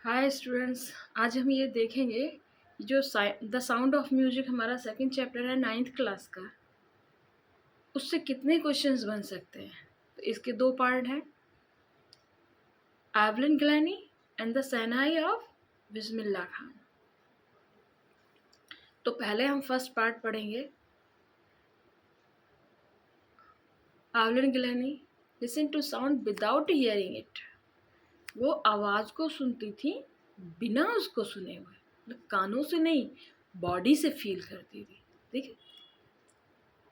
Hi students. आज हम ये देखेंगे कि जो द साउंड ऑफ म्यूजिक हमारा सेकंड चैप्टर है 9th क्लास का, उससे कितने क्वेश्चंस बन सकते हैं। तो इसके दो पार्ट हैं, Evelyn Glennie and the shehnai of Bismillah Khan. तो पहले हम फर्स्ट पार्ट पढ़ेंगे। Evelyn Glennie listen to sound without hearing it. वो आवाज़ को सुनती थी बिना उसको सुने हुए, मतलब कानों से नहीं, बॉडी से फील करती थी। ठीक है,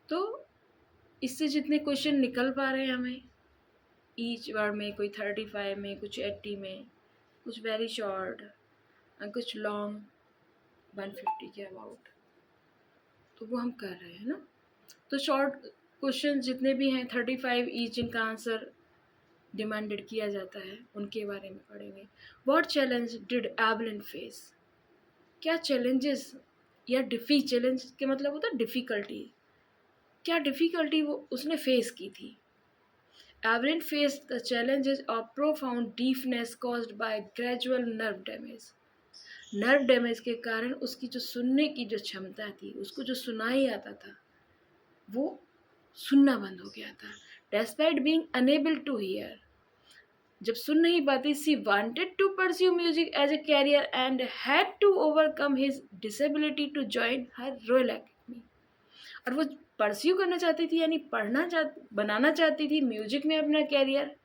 तो इससे जितने क्वेश्चन निकल पा रहे हैं हमें, ईच वर्ड में कोई 35 में, कुछ 80 में, कुछ वेरी शॉर्ट और कुछ लॉन्ग 150 के अबाउट, तो वो हम कर रहे हैं ना। तो शॉर्ट क्वेश्चन जितने भी हैं 35 ईच, जिनका आंसर डिमांडेड किया जाता है, उनके बारे में पढ़ेंगे। What challenge did Evelyn face? क्या चैलेंजेस या चैलेंज के मतलब होता है डिफ़िकल्टी, क्या डिफ़िकल्टी वो उसने फेस की थी। Evelyn faced the challenges of profound deafness caused by gradual nerve damage. Nerve damage के कारण उसकी जो सुनने की जो क्षमता थी, उसको जो सुनाई आता था, वो सुनना बंद हो गया था। Despite being unable to hear, जब सुन नहीं पाती, she wanted to pursue music as a career and had to overcome his disability to join her Royal Academy. और वो परस्यू करना चाहती थी, यानी बनाना चाहती थी म्यूजिक में अपना कैरियर,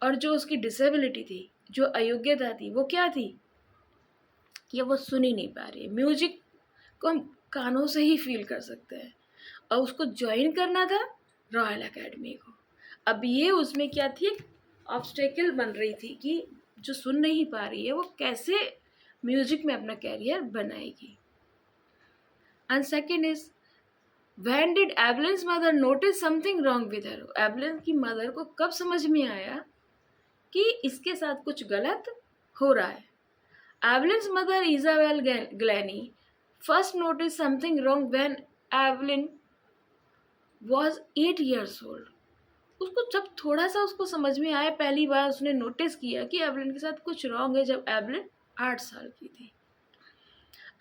और जो उसकी डिसेबिलिटी थी, जो अयोग्यता थी, वो क्या थी कि वो सुन ही नहीं पा रही है। म्यूजिक को हम कानों से ही फील कर सकते हैं, और उसको ज्वाइन करना था रॉयल एकेडमी को। अब ये उसमें क्या थी, एक ऑब्स्टेकल बन रही थी कि जो सुन नहीं पा रही है वो कैसे म्यूजिक में अपना कैरियर बनाएगी। And second is, when did Evelyn's mother notice something wrong with her? Evelyn की मदर को कब समझ में आया कि इसके साथ कुछ गलत हो रहा है। Evelyn's mother Isabel Glennie first notice something wrong when Evelyn was 8 years old। उसको जब थोड़ा सा उसको समझ में आया, पहली बार उसने नोटिस किया कि एवलिन के साथ कुछ रॉन्ग है, जब एवलिन 8 साल की थी।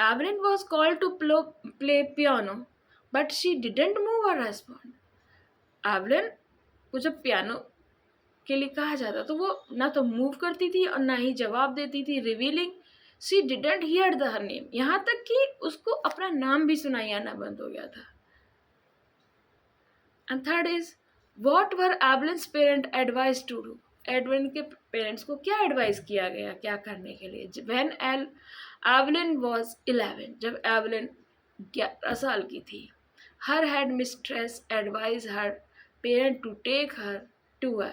Evelyn was called to play piano but she didn't move और रेस्पॉन्ड। एवलिन को जब पियानो के लिए कहा जाता तो वो ना तो मूव करती थी और ना ही जवाब देती थी। Revealing she didn't here the her name, यहाँ तक कि उसको अपना नाम भी सुनाई आना बंद हो गया था। And third is, what were Evelyn's parent advise to do? Edwin के पेरेंट्स को क्या एडवाइस किया गया, क्या करने के लिए? व्हेन एवलिन वॉज 11, जब एवलिन 11 साल की थी, her head mistress advise her parent to take her to a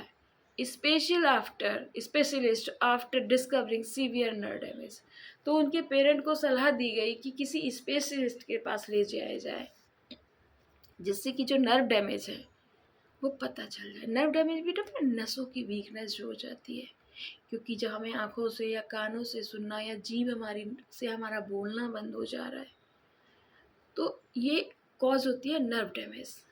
specialist after discovering severe nerve damage. तो उनके पेरेंट को सलाह दी गई कि किसी स्पेशलिस्ट के पास ले जाया जाए, जिससे कि जो नर्व डैमेज है वो पता चल जाए। नर्व डैमेज भी तो नसों की वीकनेस जो हो जाती है, क्योंकि जब हमें आँखों से या कानों से सुनना, या जीभ हमारी से हमारा बोलना बंद हो जा रहा है, तो ये कॉज होती है नर्व डैमेज,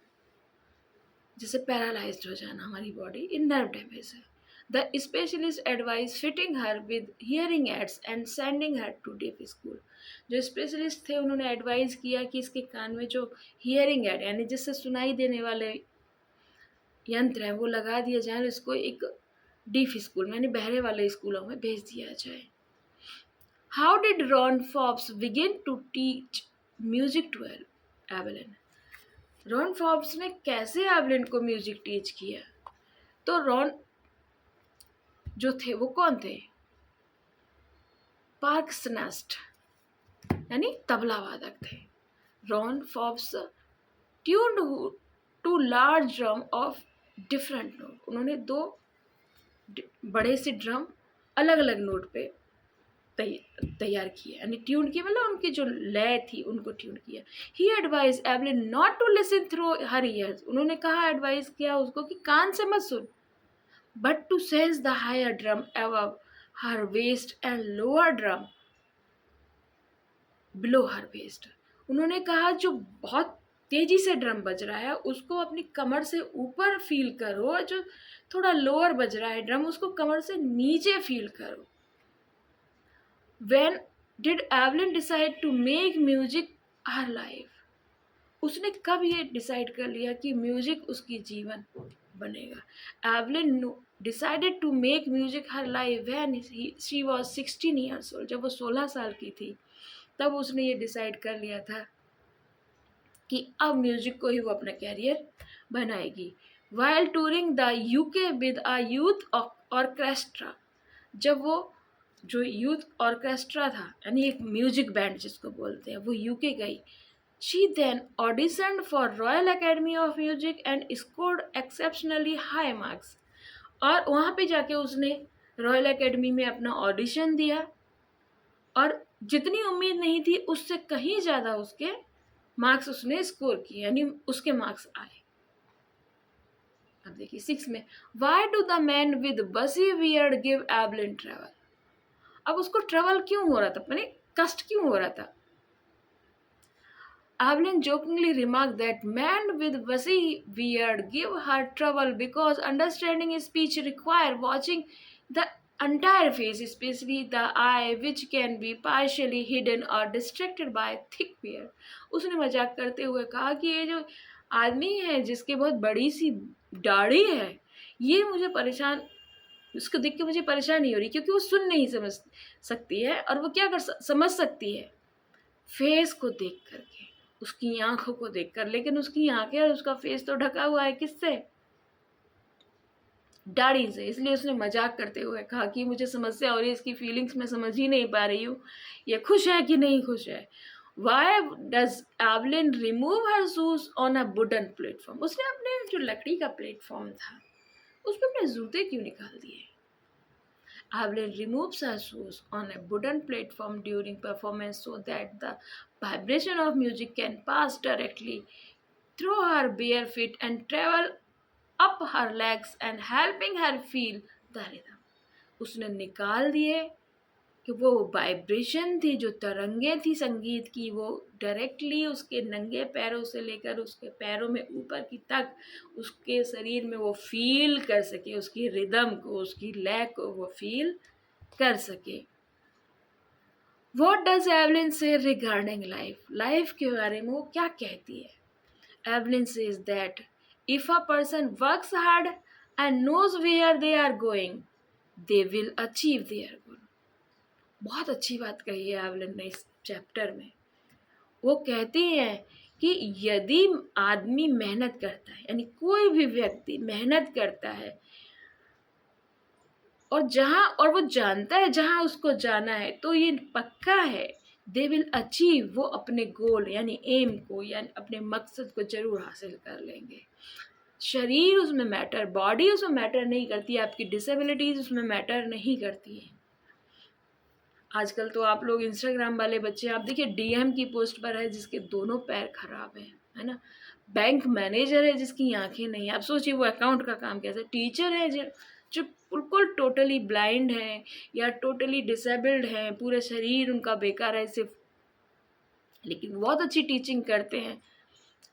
जैसे पैरालाइज्ड हो जाना हमारी बॉडी, इन नर्व डैमेज है। The specialist advise fitting her with hearing aids and sending her to deaf school. जो स्पेशलिस्ट थे उन्होंने एडवाइस किया कि इसके कान में जो हियरिंग एड, यानी जिससे सुनाई देने वाले यंत्र हैं, वो लगा दिया जाए और इसको एक डीफ स्कूल, यानी बहरे वाले स्कूलों में भेज दिया जाए। How did Ron Forbes begin to teach music to Evelyn? Ron Forbes ने कैसे एवलिन को म्यूजिक टीच किया? तो रॉन जो थे वो कौन थे? पार्क्सनेस्ट, यानी तबला वादक थे। Ron Forbes tuned to large drum of different note. उन्होंने दो बड़े से ड्रम अलग अलग नोट पे तैयार किया, यानी ट्यून किया, मतलब उनकी जो लय थी उनको ट्यून किया। He advise Evelyn not to listen through her ears. उन्होंने कहा, एडवाइस किया उसको कि कान से मत सुन, but to sense the higher drum above her waist and lower drum below her waist. उन्होंने कहा जो बहुत तेजी से ड्रम बज रहा है उसको अपनी कमर से ऊपर फील करो, और जो थोड़ा लोअर बज रहा है ड्रम उसको कमर से नीचे फील करो। When did Evelyn decide to make music her life? उसने कब ये डिसाइड कर लिया कि म्यूजिक उसकी जीवन बनेगा? Evelyn decided to make music her life when she was 16 years old. जब वो 16 साल की थी तब उसने ये डिसाइड कर लिया था कि अब म्यूजिक को ही वो अपना कैरियर बनाएगी। While touring the UK with a youth orchestra, जब वो जो यूथ ऑर्केस्ट्रा था यानी एक म्यूजिक बैंड जिसको बोलते हैं, वो यूके गई। She then auditioned for Royal Academy of Music and scored exceptionally high marks, और वहाँ पे जाके उसने रॉयल एकेडमी में अपना ऑडिशन दिया और जितनी उम्मीद नहीं थी उससे कहीं ज़्यादा उसके मार्क्स उसने स्कोर किए, यानी उसके मार्क्स आए। अब देखिए 6 में, why do the man with बसी वियर्ड गिव एवलिन ट्रेवल? अब उसको ट्रेवल क्यों हो रहा था, मैंने कष्ट क्यों हो रहा था? Evelyn jokingly remarked that men with busy beard give her trouble because understanding speech require watching the entire face, especially the eye, which can be partially hidden or distracted by thick beard. उसने मजाक करते हुए कहा कि ये जो आदमी है जिसके बहुत बड़ी सी दाढ़ी है, ये मुझे परेशान, उसको देख के मुझे परेशानी हो रही क्योंकि वो सुन नहीं समझ सकती है, और वो क्या समझ सकती है फेस को देख करके, उसकी आंखों को देखकर, लेकिन उसकी आंखें और उसका फेस तो ढका हुआ है किससे? दाढ़ी से। इसलिए उसने मजाक करते हुए कहा कि मुझे समस्या हो रही है, इसकी फीलिंग्स मैं समझ ही नहीं पा रही हूँ, ये खुश है कि नहीं खुश है। Why does Evelyn remove her shoes on a wooden platform? उसने अपने जो लकड़ी का प्लेटफॉर्म था उस पर अपने जूते क्यों निकाल दिए? Evelyn removes her shoes on a wooden platform during performance so that the vibration of music can pass directly through her bare feet and travel up her legs and helping her feel the rhythm. उसने निकाल दिए कि वो vibration थी, जो तरंगें थी संगीत की, वो डायरेक्टली उसके नंगे पैरों से लेकर उसके पैरों में ऊपर की तक उसके शरीर में वो फील कर सके, उसकी रिदम को, उसकी लय को वो फील कर सके। What does Evelyn say regarding life? Life के बारे में वो क्या कहती है? Evelyn says that if a person works hard and knows where they are going, they will achieve their goal. बहुत अच्छी बात कही है एवलिन ने इस चैप्टर में। वो कहती हैं कि यदि आदमी मेहनत करता है, यानी कोई भी व्यक्ति मेहनत करता है और वो जानता है जहाँ उसको जाना है, तो ये पक्का है दे विल अचीव, वो अपने गोल यानी एम को, यानी अपने मकसद को जरूर हासिल कर लेंगे। शरीर उसमें मैटर, बॉडी उसमें मैटर नहीं करती, आपकी डिसेबिलिटीज उसमें मैटर नहीं करती है। आजकल तो आप लोग इंस्टाग्राम वाले बच्चे, आप देखिए डीएम की पोस्ट पर है जिसके दोनों पैर खराब हैं, है ना। बैंक मैनेजर है जिसकी आंखें नहीं है, आप सोचिए वो अकाउंट का काम कैसे। टीचर है जो बिल्कुल टोटली ब्लाइंड है या टोटली डिसेबल्ड है, पूरे शरीर उनका बेकार है सिर्फ, लेकिन बहुत अच्छी टीचिंग करते हैं।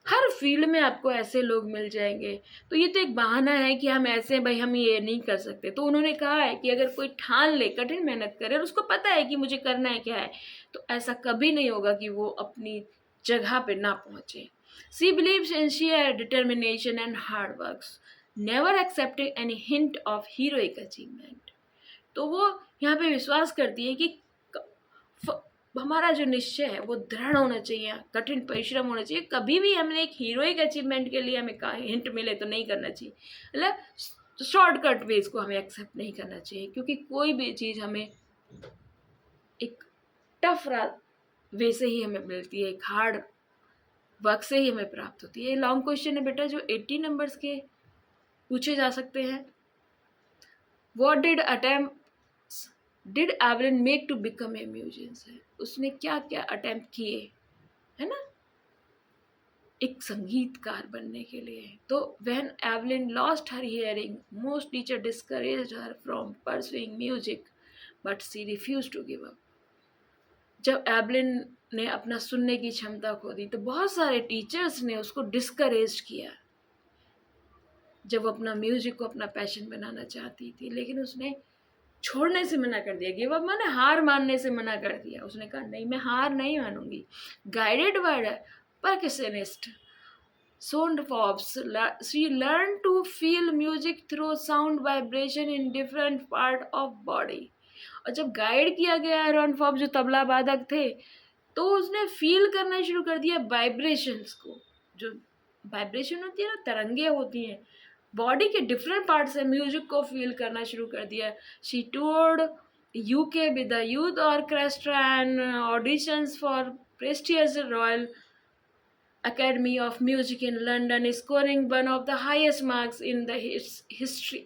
हर फील्ड में आपको ऐसे लोग मिल जाएंगे। तो ये तो एक बहाना है कि हम ऐसे भाई हम ये नहीं कर सकते। तो उन्होंने कहा है कि अगर कोई ठान ले, कठिन मेहनत करे और उसको पता है कि मुझे करना है क्या है, तो ऐसा कभी नहीं होगा कि वो अपनी जगह पे ना पहुंचे। She believes in sheer determination and hard works, never accepting any hint of heroic achievement. तो वो यहाँ पे विश्वास करती है कि हमारा जो निश्चय है वो दृढ़ होना चाहिए, कठिन परिश्रम होना चाहिए। कभी भी हमने एक हीरोइक अचीवमेंट के लिए हमें हिंट मिले तो नहीं करना चाहिए, मतलब शॉर्टकट वेज को हमें एक्सेप्ट नहीं करना चाहिए, क्योंकि कोई भी चीज़ हमें एक टफ वे से ही हमें मिलती है, एक हार्ड वर्क से ही हमें प्राप्त होती है। ये लॉन्ग क्वेश्चन है बेटा जो 80 नंबर्स के पूछे जा सकते हैं। What did Evelyn make to become a musician? उसने क्या क्या अटेम्प्ट किए, है ना, एक संगीतकार बनने के लिए। तो when Evelyn lost her hearing, most teacher discouraged her from pursuing music but she refuse to give up. जब एवलिन ने अपना सुनने की क्षमता खो दी तो बहुत सारे टीचर्स ने उसको डिस्करेज किया जब वो अपना म्यूजिक को अपना पैशन बनाना चाहती थी, लेकिन उसने छोड़ने से मना कर दिया, गिव अप माने हार मानने से मना कर दिया। उसने कहा नहीं, मैं हार नहीं मानूंगी। Guided by percussionist Sound Forbes, she learned to feel music through sound vibration in different part of body। और जब गाइड किया गया रॉन फॉर्ब्स जो तबला वादक थे, तो उसने फील करना शुरू कर दिया वाइब्रेशंस को। जो वाइब्रेशन होती है ना, तरंगे होती हैं, बॉडी के डिफरेंट पार्ट से म्यूजिक को फील करना शुरू कर दिया। She toured UK with the youth orchestra and auditions for prestigious royal Academy of Music in London, scoring one of the highest marks in the history।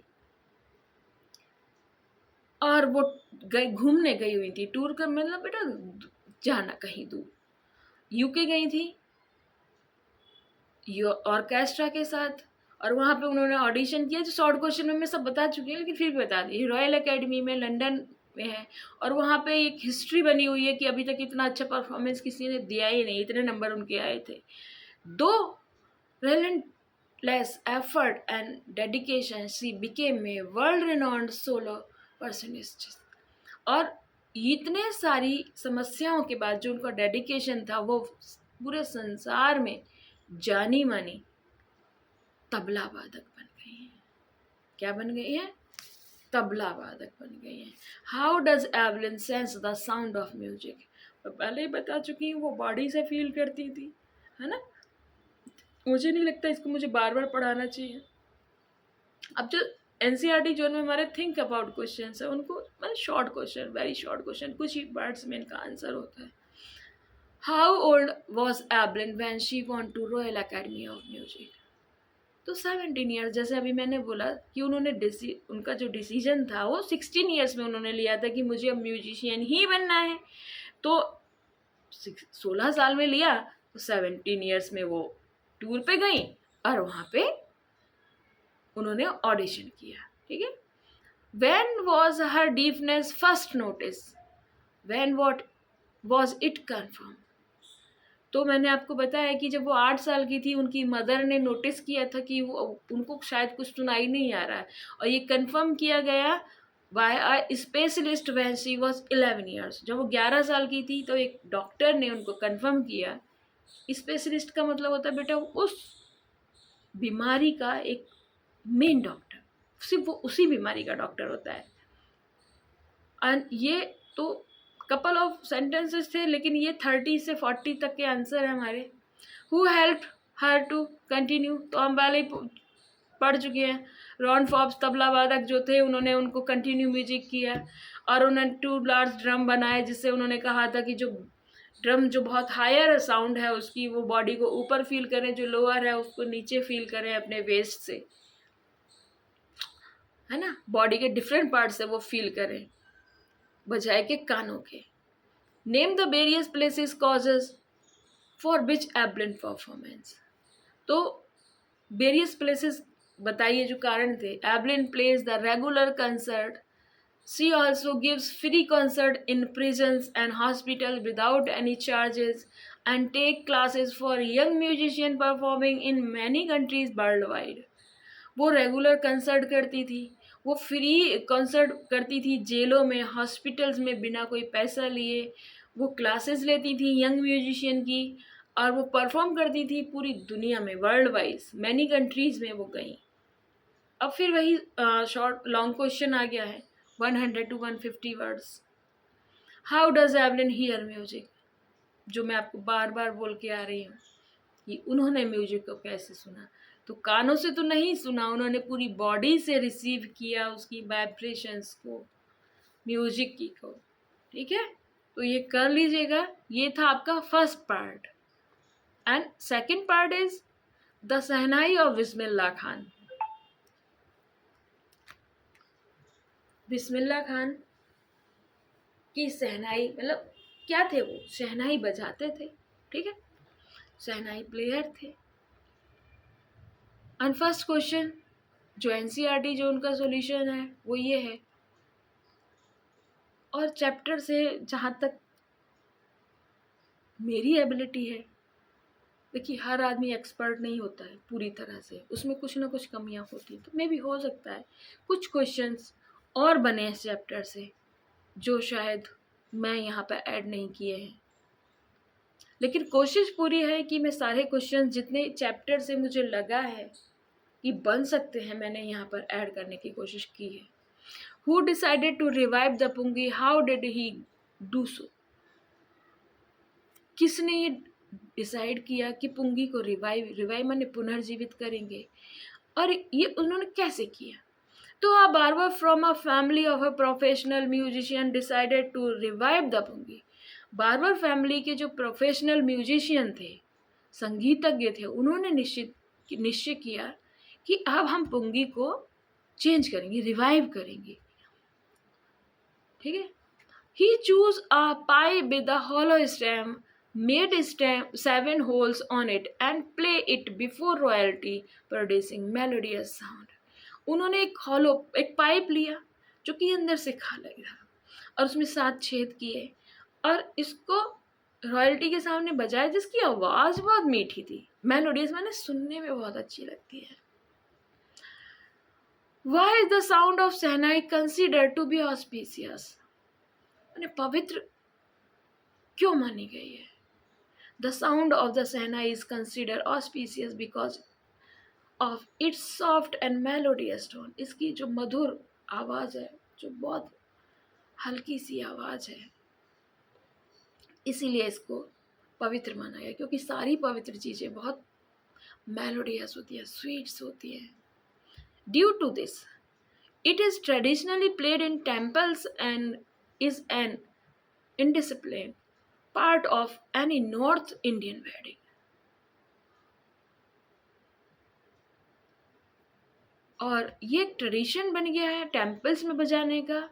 और वो घूमने गई हुई थी, टूर का मतलब बेटा जाना कहीं दूर। यूके गई थी ऑर्केस्ट्रा के साथ, और वहाँ पे उन्होंने ऑडिशन किया। जो शॉर्ट क्वेश्चन में मैं सब बता चुकी हूँ, लेकिन फिर भी बता दी। रॉयल एकेडमी में लंदन में है, और वहाँ पे एक हिस्ट्री बनी हुई है कि अभी तक इतना अच्छा परफॉर्मेंस किसी ने दिया ही नहीं, इतने नंबर उनके आए थे। दो relentless effort and dedication, she became a world-renowned solo personist। और इतने सारी समस्याओं के बाद जो उनका डेडिकेशन था, वो पूरे संसार में जानी मानी तबला वादक बन गई हैं। क्या बन गई है? तबला वादक बन गई हैं। How does Evelyn sense the sound of music? पहले ही बता चुकी हूँ, वो बॉडी से फील करती थी, है ना। मुझे नहीं लगता इसको मुझे बार बार पढ़ाना चाहिए। अब जो एनसीईआरटी जोन में हमारे थिंक अबाउट क्वेश्चन है, उनको मतलब short question, very short question, कुछ ही वर्ड्स में इनका आंसर होता है। How old was Evelyn when she went to Royal Academy of Music? तो 17 ईयर्स। जैसे अभी मैंने बोला कि उन्होंने उनका जो डिसीजन था वो 16 ईयर्स में उन्होंने लिया था कि मुझे अब म्यूजिशियन ही बनना है। तो 16 साल में लिया, तो 17 ईयर्स में वो टूर पे गई और वहाँ पे उन्होंने ऑडिशन किया। ठीक है। When was her deafness first noticed? When what was it confirmed? तो मैंने आपको बताया कि जब वो 8 साल की थी, उनकी मदर ने नोटिस किया था कि वो उनको शायद कुछ सुनाई नहीं आ रहा है, और ये कंफर्म किया गया by a specialist when she was 11 years. जब वो 11 साल की थी तो एक डॉक्टर ने उनको कंफर्म किया। स्पेशलिस्ट का मतलब होता है बेटा उस बीमारी का एक मेन डॉक्टर, सिर्फ वो उसी बीमारी का डॉक्टर होता है। एंड ये तो कपल ऑफ सेंटेंसेस थे, लेकिन ये 30 से 40 तक के आंसर है हमारे। Who help her to continue, तो हम पहले ही पढ़ चुके हैं। रॉन फॉर्ब्स तबला वादक जो थे, उन्होंने उनको कंटिन्यू म्यूजिक किया, और उन्होंने 2 लार्ज ड्रम बनाए, जिससे उन्होंने कहा था कि जो ड्रम जो बहुत हायर साउंड है उसकी, वो बॉडी को ऊपर फील करें, जो लोअर है उसको नीचे फील करें अपने वेस्ट से, है ना। बॉडी के डिफरेंट पार्ट से वो फील करें, बजाय के कानों के। Name the various places causes for which Evelyn performance. तो वेरियस प्लेसेस बताइए जो कारण थे। Evelyn plays the regular concert. She also gives free concert in prisons and hospital without any charges and take classes for young musician performing in many countries world wide. वो regular concert करती थी, वो free concert करती थी जेलों में, hospitals में, बिना कोई पैसा लिए। वो क्लासेस लेती थी यंग म्यूजिशियन की, और वो परफॉर्म करती थी पूरी दुनिया में, वर्ल्ड वाइज मैनी कंट्रीज़ में वो गई। अब फिर वही शॉर्ट लॉन्ग क्वेश्चन आ गया है, 100 to 150 words. How does Evelyn here music? जो मैं आपको बार बार बोल के आ रही हूँ कि उन्होंने म्यूजिक को कैसे सुना। तो कानों से तो नहीं सुना, उन्होंने पूरी बॉडी से रिसीव किया उसकी वाइब्रेशंस को, म्यूजिक की को। ठीक है, तो ये कर लीजिएगा। ये था आपका first part. And second part is the shehnai of Bismillah Khan. Bismillah Khan की शहनाई मतलब क्या थे? वो शहनाई बजाते थे। ठीक है, शहनाई प्लेयर थे। एंड फर्स्ट क्वेश्चन जो एनसीईआरटी जो उनका सॉल्यूशन है वो ये है, और चैप्टर से जहाँ तक मेरी एबिलिटी है, देखिए हर आदमी एक्सपर्ट नहीं होता है पूरी तरह से, उसमें कुछ ना कुछ कमियां होती हैं, तो मे भी हो सकता है कुछ क्वेश्चंस और बने इस चैप्टर से जो शायद मैं यहाँ पर ऐड नहीं किए हैं, लेकिन कोशिश पूरी है कि मैं सारे क्वेश्चन जितने चैप्टर से मुझे लगा है कि बन सकते हैं मैंने यहाँ पर ऐड करने की कोशिश की है। Who decided to revive the पुंगी? How did he do so? किसने ये डिसाइड किया कि पुंगी को रिवाइव माने पुनर्जीवित करेंगे, और ये उन्होंने कैसे किया? तो a barber from a family of a professional musician decided to revive the pungi. Barber family के जो प्रोफेशनल म्यूजिशियन थे, संगीतज्ञ थे, उन्होंने निश्चय किया कि अब हम पुंगी को चेंज करेंगे, रिवाइव करेंगे। ठीक है। He chose a pipe with a hollow stem, made 7 holes on it and play it before royalty, producing melodious sound। उन्होंने एक पाइप लिया जो कि अंदर से खाली था और उसमें 7 छेद किए और इसको रॉयल्टी के सामने बजाया, जिसकी आवाज़ बहुत मीठी थी। मेलोडियस माने सुनने में बहुत अच्छी लगती है। Why is the sound of shehnai considered to be auspicious? पवित्र क्यों मानी गई है? The sound of the shehnai is considered auspicious because of its soft and melodious tone। इसकी जो मधुर आवाज़ है, जो बहुत हल्की सी आवाज़ है, इसीलिए इसको पवित्र माना गया, क्योंकि सारी पवित्र चीज़ें बहुत मेलोडियस होती है, स्वीट्स होती है। Due to this, it is traditionally played in temples and is an indisciplined part of any North Indian wedding। और ये एक ट्रेडिशन बन गया है टेम्पल्स में बजाने का।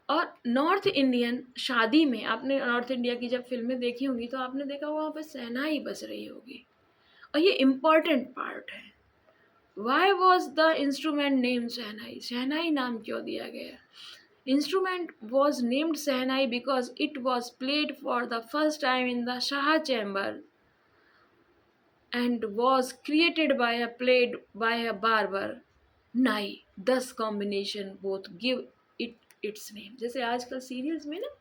और नॉर्थ इंडियन शादी में, आपने नॉर्थ इंडिया की जब फिल्में देखी होंगी तो आपने देखा वहाँ पर शहनाई बज रही होगी, और ये इम्पॉर्टेंट पार्ट है। Why was the instrument named शहनाई? शहनाई नाम क्यों दिया गया? Instrument was named shehnai because it was played for the first time in the Shah chamber and was created played by a barber नाई। Thus combination both give it its name। जैसे आजकल serials में ना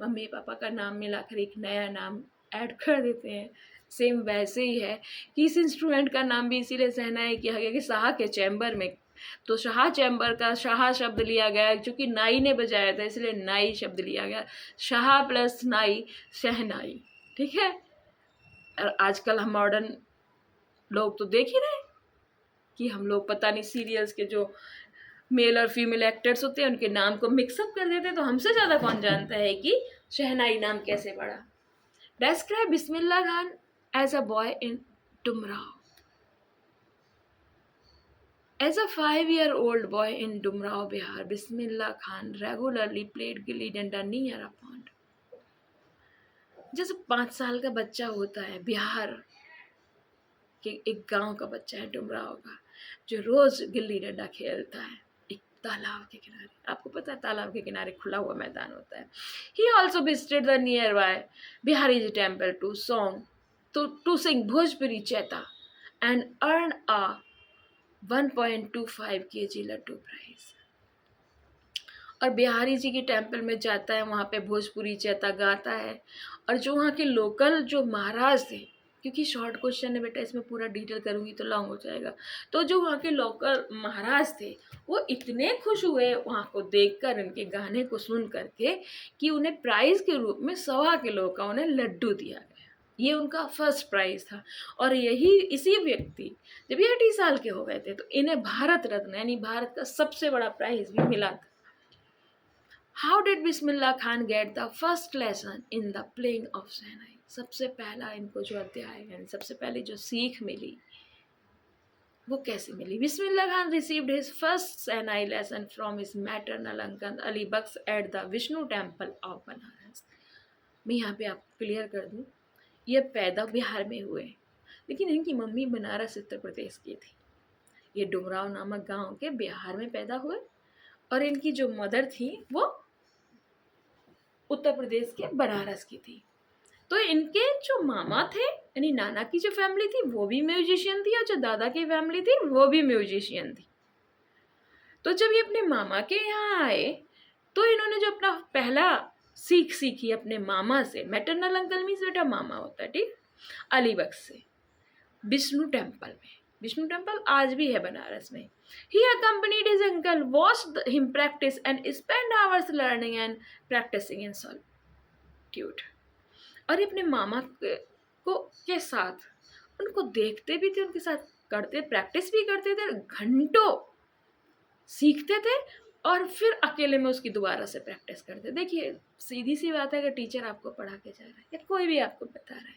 mummy papa का नाम मिलाकर एक नया नाम ऐड कर देते हैं, सेम वैसे ही है कि इस इंस्ट्रूमेंट का नाम भी इसीलिए शहनाई किया गया कि शाह के चैम्बर में, तो शाह चैम्बर का शाह शब्द लिया गया, क्योंकि नाई ने बजाया था इसलिए नाई शब्द लिया गया। शाह प्लस नाई, शहनाई। ठीक है। और आजकल हम मॉडर्न लोग तो देख ही रहे हैं कि हम लोग पता नहीं सीरियल्स के जो मेल और फीमेल एक्टर्स होते हैं उनके नाम को मिक्सअप कर देते हैं, तो हमसे ज़्यादा कौन जानता है कि शहनाई नाम कैसे पड़ा। Describe Bismillah Khan as a boy in Dumrao। As a 5-year-old boy in Dumrao, Bihar, Bismillah Khan regularly played gilli danda near a pond। जैसे 5 साल का बच्चा होता है, बिहार के एक गांव का बच्चा है डुमराव का, जो रोज गिल्ली डंडा खेलता है एक तालाब के किनारे। आपको पता है तालाब के किनारे खुला हुआ मैदान होता है। He also visited the nearby Bihari temple to sing Bhojpuri Cheta and earn a 1.25 kg laddoo prize. और बिहारी जी के टेम्पल में जाता है, वहाँ पे भोजपुरी चैता गाता है, और जो वहाँ के लोकल जो महाराज थे, क्योंकि शॉर्ट क्वेश्चन है बेटा, इसमें पूरा डिटेल करूँगी तो लॉन्ग हो जाएगा, तो जो वहाँ के लोकल महाराज थे वो इतने खुश हुए वहाँ को देखकर, इनके गाने को सुन करके, कि उन्हें प्राइज़ के रूप में 1.25 किलो का उन्हें लड्डू दिया गया। ये उनका फर्स्ट प्राइज़ था। और इसी व्यक्ति जब ये 80 साल के हो गए थे तो इन्हें भारत रत्न यानी भारत का सबसे बड़ा प्राइज़ भी मिला था। How did Bismillah Khan get the first lesson in the playing of शहनाई? सबसे पहला इनको जो अध्याय यानी सबसे पहले जो सीख मिली वो कैसे मिली? Bismillah Khan received his first shehnai lesson from his maternal uncle Ali Bakhsh at the Vishnu temple of Banaras. मैं यहाँ पे आपको क्लियर कर दूँ, ये पैदा बिहार में हुए, लेकिन इनकी मम्मी बनारस उत्तर प्रदेश की थी। ये डुमराव नामक गांव के बिहार में पैदा हुए, और इनकी जो मदर थी वो उत्तर प्रदेश के बनारस की थी। तो इनके जो मामा थे यानी नाना की जो फैमिली थी वो भी म्यूजिशियन थी, और जो दादा की फैमिली थी वो भी म्यूजिशियन थी। तो जब ये अपने मामा के यहाँ आए तो इन्होंने जो अपना पहला सीख सीखी अपने मामा से, मैटरनल अंकल मीन्स बेटा मामा होता है, ठीक, अलीबख्श से, विष्णु टेम्पल में। विष्णु टेम्पल आज भी है बनारस में। ही accompanied his uncle, watched him practice and spent hours learning and practicing in solitude। और ये अपने मामा के साथ उनको देखते भी थे, उनके साथ करते, प्रैक्टिस भी करते थे, घंटों सीखते थे और फिर अकेले में उसकी दोबारा से प्रैक्टिस करते। देखिए सीधी सी बात है, अगर टीचर आपको पढ़ा के जा रहा है या कोई भी आपको बता रहा है,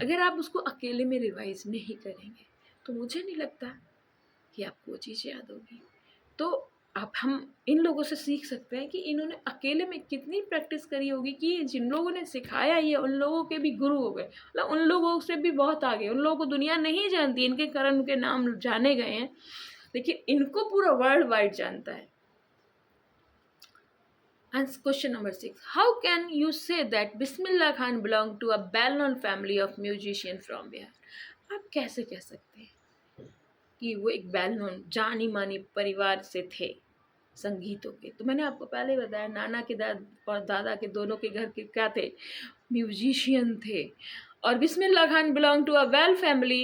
अगर आप उसको अकेले में रिवाइज नहीं करेंगे तो मुझे नहीं लगता कि आपको वो चीज़ याद होगी। तो अब हम इन लोगों से सीख सकते हैं कि इन्होंने अकेले में कितनी प्रैक्टिस करी होगी कि जिन लोगों ने सिखाया ये उन लोगों के भी गुरु हो गए, मतलब उन लोगों से भी बहुत आगे। उन लोगों को दुनिया नहीं जानती, इनके कारण उनके नाम जाने गए हैं, लेकिन इनको पूरा वर्ल्ड वाइड जानता है। And question number 6. How can you say that Bismillah Khan belonged to a well-known family of musicians from Bihar? आप कैसे कह सकते हैं कि वो एक वेल नोन जानी मानी परिवार से थे संगीतों के? तो मैंने आपको पहले बताया, नाना के और दादा के दोनों के घर के क्या थे, म्यूजिशियन थे। और Bismillah Khan belong to a well family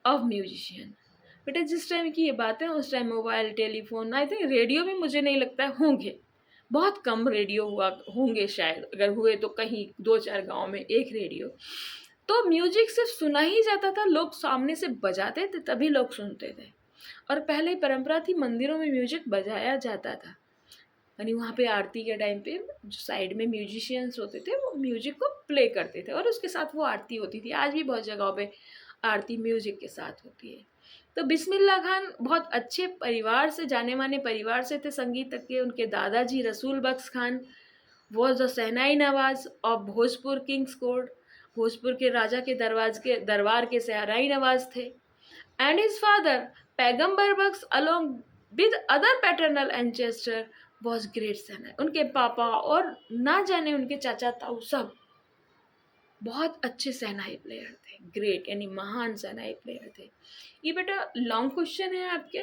of musician. बेटा जिस टाइम की ये बात है उस time mobile, telephone, I think radio भी मुझे नहीं लगता है होंगे, बहुत कम रेडियो हुआ होंगे शायद, अगर हुए तो कहीं 2-4 गांव में एक रेडियो। तो म्यूजिक सिर्फ सुना ही जाता था, लोग सामने से बजाते थे तभी लोग सुनते थे। और पहले परंपरा थी मंदिरों में म्यूजिक बजाया जाता था, यानी वहाँ पे आरती के टाइम पे जो साइड में म्यूजिशियंस होते थे वो म्यूजिक को प्ले करते थे और उसके साथ वो आरती होती थी। आज भी बहुत जगहों पे आरती म्यूजिक के साथ होती है। तो बिस्मिल्लाह खान बहुत अच्छे परिवार से, जाने माने परिवार से थे संगीत के। उनके दादाजी Rasool Bakhsh Khan was the shehnai nawaz of Bhojpur kings court, Bhojpur के राजा के दरबार के शहनाई नवाज थे। And his father Paigambar Bakhsh along with other paternal ancestor was great shehnai. उनके पापा और ना जाने उनके चाचा ताऊ सब बहुत अच्छे शहनाई प्लेयर थे, ग्रेट यानी महान शहनाई प्लेयर थे। ये बेटा लॉन्ग क्वेश्चन है आपके।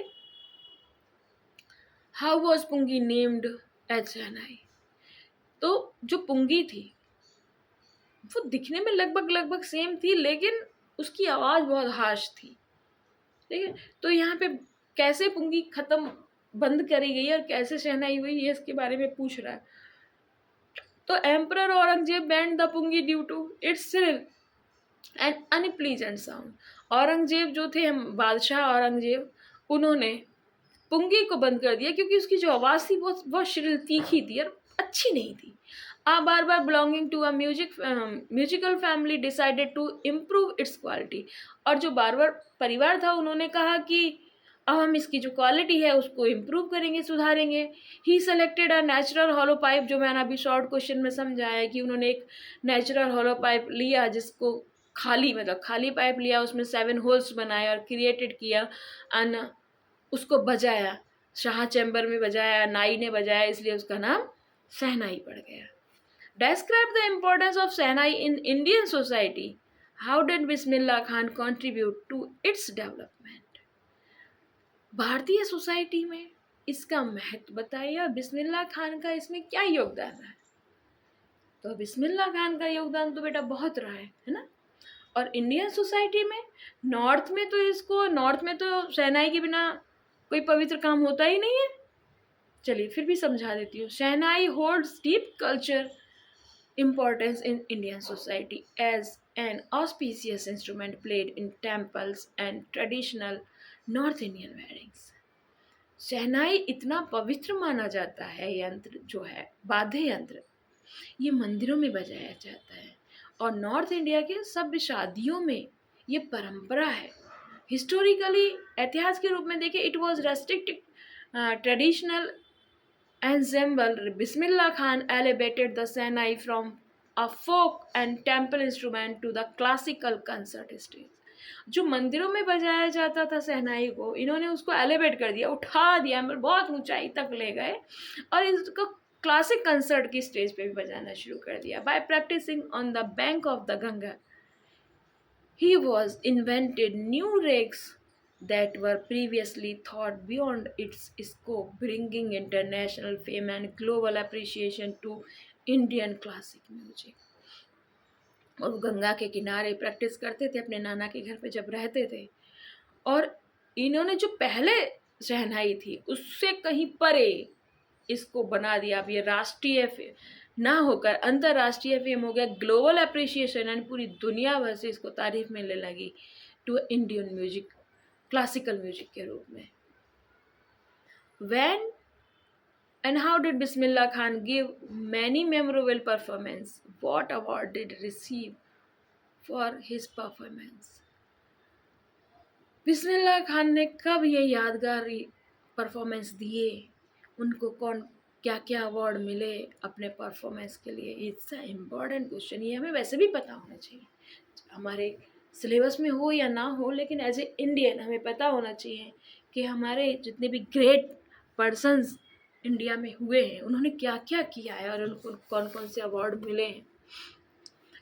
हाउ वॉज पुंगी नेम्ड एज शहनाई? तो जो पुंगी थी वो दिखने में लगभग सेम थी, लेकिन उसकी आवाज़ बहुत हार्श थी, ठीक है। तो यहाँ पे कैसे पुंगी खत्म बंद करी गई और कैसे शहनाई हुई ये इसके बारे में पूछ रहा है। तो emperor Aurangzeb banned the pungi due to its shrill and unpleasant sound. Aurangzeb जो थे, बादशाह औरंगजेब, उन्होंने पुंगी को बंद कर दिया क्योंकि उसकी जो आवाज़ थी वो बहुत श्रिल, तीखी थी और अच्छी नहीं थी। Barber belonging to a musical family decided to improve its quality. और जो बार बार परिवार था उन्होंने कहा कि अब हम इसकी जो क्वालिटी है उसको इम्प्रूव करेंगे, सुधारेंगे। He selected a natural hollow pipe, जो मैंने अभी शॉर्ट क्वेश्चन में समझाया कि उन्होंने एक नेचुरल हॉलो पाइप लिया, जिसको खाली मतलब खाली पाइप लिया, उसमें 7 होल्स बनाए और क्रिएटेड किया एंड उसको बजाया, शाह चैम्बर में बजाया, नाई ने बजाया, इसलिए उसका नाम शहनाई पड़ गया। Describe the importance of shehnai in Indian society. How did Bismillah Khan contribute to its development? भारतीय सोसाइटी में इसका महत्व बताइए और बिस्मिल्लाह खान का इसमें क्या योगदान है। तो बिस्मिल्लाह खान का योगदान तो बेटा बहुत रहा है ना। और इंडियन सोसाइटी में नॉर्थ में तो शहनाई के बिना कोई पवित्र काम होता ही नहीं है। चलिए फिर भी समझा देती हूँ। Shehnai holds deep culture importance in Indian society as an auspicious instrument played in temples and traditional North Indian weddings. शहनाई इतना पवित्र माना जाता है, यंत्र जो है वाद्य यंत्र, ये मंदिरों में बजाया जाता है और नॉर्थ इंडिया के सभ्य शादियों में ये परंपरा है। हिस्टोरिकली इतिहास के रूप में देखें, it was restricted traditional ensemble. Bismillah Khan elevated the Shehnai from a folk and temple instrument to the classical concert stage. जो मंदिरों में बजाया जाता था शहनाई को, इन्होंने उसको एलिवेट कर दिया, उठा दिया, मतलब बहुत ऊंचाई तक ले गए और इसको क्लासिक कंसर्ट की स्टेज पे भी बजाना शुरू कर दिया। By practising on the bank of the Ganga, he was invented new ragas that were previously thought beyond its scope, bringing international fame and global appreciation to Indian classic music. और वो गंगा के किनारे प्रैक्टिस करते थे अपने नाना के घर पे जब रहते थे, और इन्होंने जो पहले शहनाई थी उससे कहीं परे इसको बना दिया। अब ये राष्ट्रीय ना होकर अंतर्राष्ट्रीय फेम हो गया, ग्लोबल अप्रिसिएशन, एंड पूरी दुनिया भर से इसको तारीफ मिलने लगी to Indian music, classical music के रूप में। When and how did Bismillah Khan give many memorable performance? What award did he receive for his performance? Bismillah Khan ने कब ये यादगार परफॉर्मेंस दिए, उनको कौन क्या क्या अवार्ड मिले अपने परफॉर्मेंस के लिए? It's a important question. ये हमें वैसे भी पता होना चाहिए, हमारे सिलेबस में हो या ना हो, लेकिन एज ए इंडियन हमें पता होना चाहिए कि हमारे जितने भी ग्रेट पर्सन्स इंडिया में हुए हैं उन्होंने क्या क्या किया है और उनको कौन कौन से अवार्ड मिले हैं।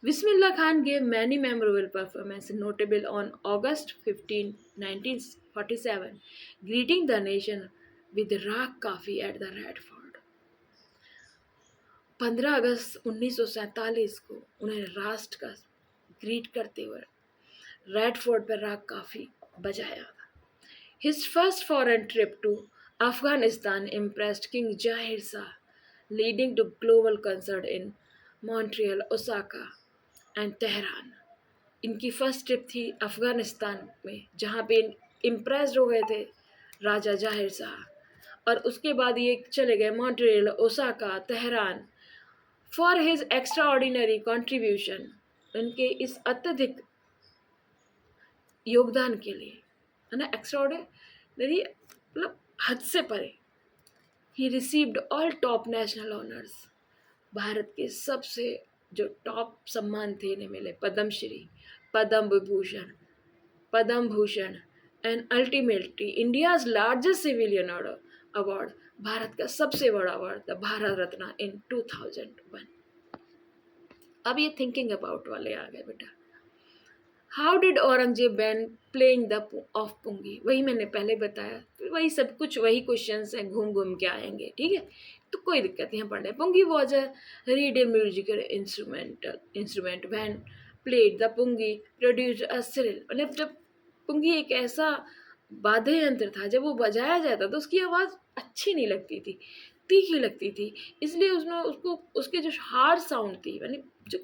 Bismillah Khan gave many memorable performances, notable on August 15, 1947, greeting the nation with Raag Kafi at the Red Fort. 15 अगस्त 1947 को उन्हें राष्ट्र का ग्रीट करते हुए रेड फोर्ट पर राग काफी बजाया था। His first foreign trip to Afghanistan impressed King Zahir Shah, leading to global concert in Montreal, Osaka and Tehran. इनकी फर्स्ट ट्रिप थी अफ़गानिस्तान में, जहाँ पे इम्प्रेस्ड हो गए थे राजा जाहिर शाह, और उसके बाद ये चले गए Montreal, Osaka, Tehran for his extra ordinary contribution, उनके इस अत्यधिक योगदान के लिए, है ना, एक्स्ट्रा ऑर्डिनरी मतलब हद से परे। He received all top national honours, Bharat के सबसे जो टॉप सम्मान थे इन्हें मिले, Padma Shri, Padma Vibhushan, Padma Bhushan, and ultimately India's largest civilian award, Bharat का सबसे बड़ा award, the Bharat Ratna in 2001। अब ये थिंकिंग अबाउट वाले आ गए बेटा। How did Aurangzeb ban playing the off pungi? वही मैंने पहले बताया, वही सब कुछ वही क्वेश्चंस हैं, घूम घूम के आएंगे, ठीक है, तो कोई दिक्कत नहीं, पढ़ लें। Pungi was a reed musical instrument when played the pungi produce a shrill, मतलब जब पुंगी एक ऐसा वाद्य यंत्र था, जब वो बजाया जाता तो उसकी आवाज़ अच्छी नहीं लगती थी, तीखी लगती थी, इसलिए उसने उसको उसके जो हार्ड साउंड थी, यानी जो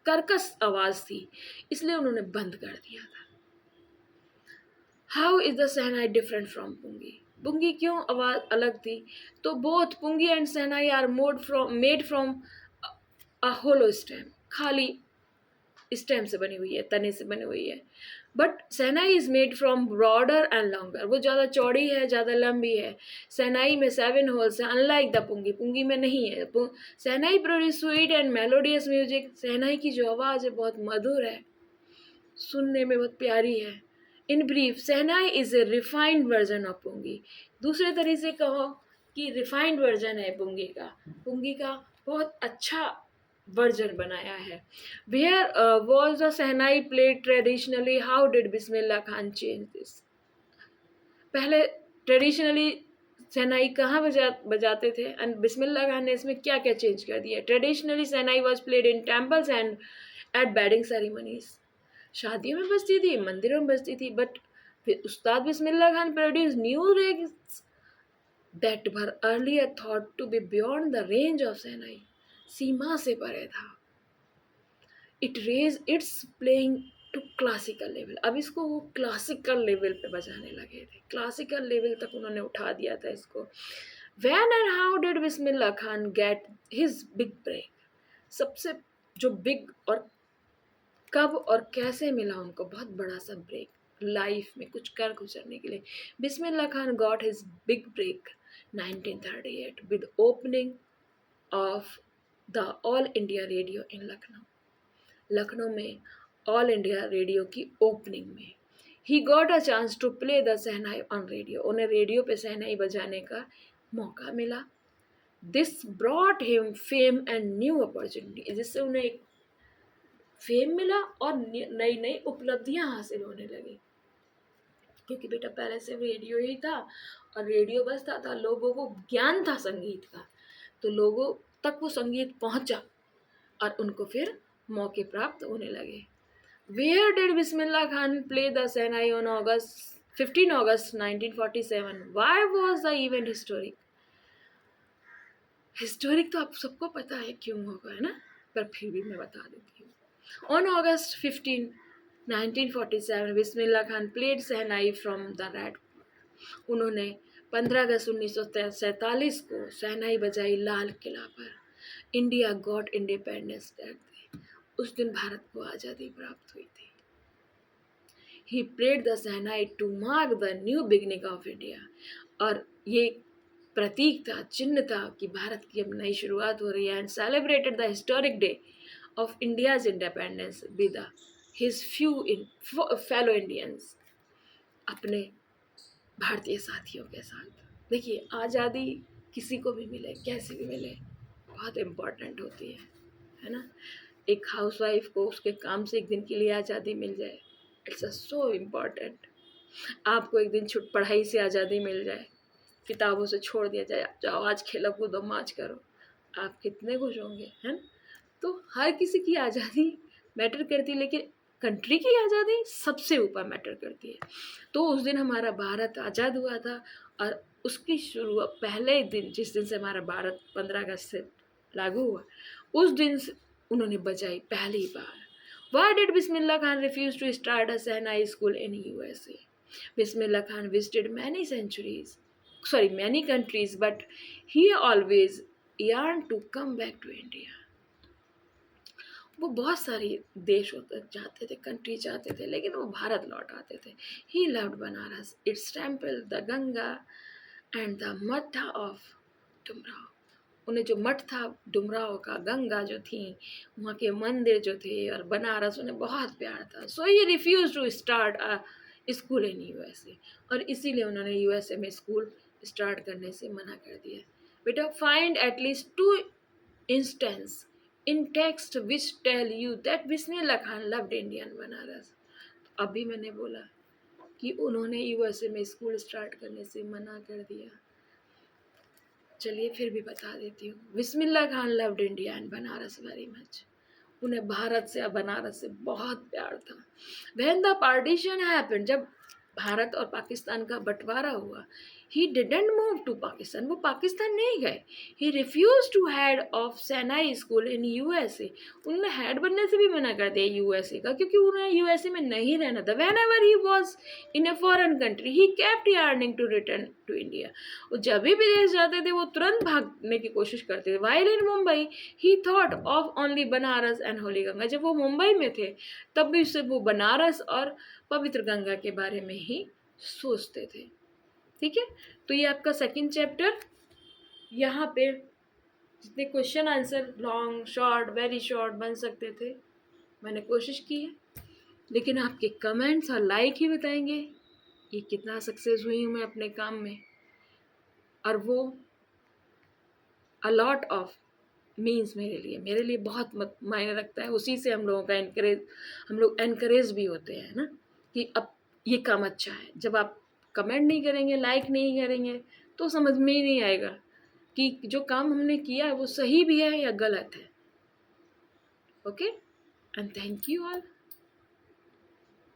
कर्कश आवाज़ थी, इसलिए उन्होंने बंद कर दिया था। How is the shehnai different from pungi? Pungi क्यों आवाज़ अलग थी? तो both pungi and shehnai are made from a hollow stem, खाली स्टेम से बनी हुई है, तने से बनी हुई है। But shehnai is made from broader and longer, वो ज़्यादा चौड़ी है, ज़्यादा लंबी है। शहनाई में 7 होल्स है, अनलाइक द पुंगी, पुंगी में नहीं है। Shehnai produce sweet and melodious music, shehnai की जो आवाज़ है बहुत मधुर है, सुनने में बहुत प्यारी है। In brief, shehnai is a refined version of pungi, दूसरे तरीके से कहो कि रिफाइंड वर्जन है पुंगी का बहुत अच्छा वर्जन बनाया है। Where was the shehnai played traditionally? How did Bismillah Khan change this? पहले ट्रेडिशनली शहनाई कहाँ बजाते थे, एंड बिस्मिल्लाह खान ने इसमें क्या क्या चेंज कर दिया? Traditionally shehnai was played in temples and at wedding ceremonies, शादियों में बजती थी, मंदिरों में बजती थी, बट फिर Ustad Bismillah Khan produce new ragas that were earlier thought to be beyond the range of shehnai, सीमा से परे था। It raise its playing to classical level, अब इसको वो क्लासिकल लेवल पे बजाने लगे थे, क्लासिकल लेवल तक उन्होंने उठा दिया था इसको। When and how did Bismillah Khan get his big break? सबसे जो बिग और कब और कैसे मिला उनको बहुत बड़ा सा ब्रेक लाइफ में कुछ कर गुजरने के लिए? Bismillah Khan got his big break 1938 with opening of the All India Radio in Lucknow, Lucknow में ऑल इंडिया रेडियो की ओपनिंग में। He got a chance to play the shehnai on radio, उन्हें रेडियो पे शहनाई बजाने का मौका मिला। This brought him fame and new opportunity, जिससे उन्हें एक फेम मिला और नई नई उपलब्धियां हासिल होने लगी। क्योंकि बेटा पहले से रेडियो ही था और रेडियो बजता था, लोगों को ज्ञान था संगीत का, तो लोगों तक वो संगीत पहुंचा और उनको फिर मौके प्राप्त होने लगे। Where did Bismillah Khan play the Sahnai on 15 August 1947? Why was the event historic? Historic तो आप सबको पता है क्यों होगा, है ना, पर फिर भी मैं बता देती हूँ। On August 15, 1947, Bismillah Khan played shehnai from the red. उन्होंने 15 अगस्त 1947 को सहनाई बजाई लाल किला पर। India got independence that day. उस दिन भारत को आज़ादी प्राप्त हुई थी। He played the shehnai to mark the new beginning of India. और ये प्रतीक था, चिन्ह था कि भारत की अब नई शुरुआत हो रही है। And celebrated the historic day of India's independence with his fellow Indians, अपने भारतीय साथियों के साथ। देखिए, आज़ादी किसी को भी मिले, कैसे भी मिले, बहुत इम्पोर्टेंट होती है ना। एक हाउसवाइफ को उसके काम से एक दिन के लिए आज़ादी मिल जाए, इट्स अ सो इम्पॉर्टेंट। आपको एक दिन पढ़ाई से आज़ादी मिल जाए, किताबों से छोड़ दिया जाए, जाओ आज खेलो कूदो मौज करो, आप कितने खुश होंगे, है ना। तो हर किसी की आज़ादी मैटर करती है, लेकिन कंट्री की आज़ादी सबसे ऊपर मैटर करती है। तो उस दिन हमारा भारत आज़ाद हुआ था और उसकी शुरुआत पहले दिन, जिस दिन से हमारा भारत 15 अगस्त से लागू हुआ, उस दिन से उन्होंने बजाई पहली बार। Why did Bismillah Khan refuse to start a Sahnai school in USA? Bismillah Khan visited many countries, but he always yearned to come back to India. वो बहुत सारे देश होते जाते थे, कंट्री जाते थे, लेकिन वो भारत लौट आते थे। He loved Banaras, its temple, the Ganga and the Matha of Dumrao. उन्हें जो मठ था डुमराव का, गंगा जो थी, वहाँ के मंदिर जो थे, और बनारस उन्हें बहुत प्यार था। So he refuse to start a school in USA, और इसीलिए उन्होंने यूएसए में स्कूल स्टार्ट करने से मना कर दिया। बेटा, find at least 2 instance in text which tell you that Bismillah Khan loved Indian Banaras. अभी मैंने बोला कि उन्होंने यूएसए में स्कूल स्टार्ट करने से मना कर दिया। चलिए फिर भी बता देती हूँ। Bismillah Khan loved India and Banaras very much. उन्हें भारत से और बनारस से बहुत प्यार था। व्हेन द पार्टीशन हैपेंड, जब भारत और पाकिस्तान का बंटवारा हुआ, he didn't move to Pakistan, वो पाकिस्तान नहीं गए। He refuse to head of Sinai school in USA, उन्होंने हेड बनने से भी मना कर दिया यूएसए का, क्योंकि उन्हें यूएसए में नहीं रहना था। Whenever he was in a foreign country he kept yearning to return to India. वो जब भी विदेश जाते थे वो तुरंत भागने की कोशिश करते थे। While in Mumbai he thought of only Banaras and Holi Ganga. जब वो मुंबई में थे तब भी उससे वो बनारस और पवित्र गंगा के बारे में ही सोचते थे। ठीक है, तो ये आपका सेकंड चैप्टर। यहाँ पे जितने question answer long short very short बन सकते थे मैंने कोशिश की है, लेकिन आपके कमेंट्स और लाइक ही बताएंगे कि कितना सक्सेस हुई हूँ मैं अपने काम में। और वो अ लॉट ऑफ मीन्स मेरे लिए बहुत मायने रखता है। उसी से हम लोग एनकरेज भी होते हैं ना, कि अब ये काम अच्छा है। जब आप कमेंट नहीं करेंगे, लाइक नहीं करेंगे, तो समझ में ही नहीं आएगा कि जो काम हमने किया है वो सही भी है या गलत है। Okay, and thank you all.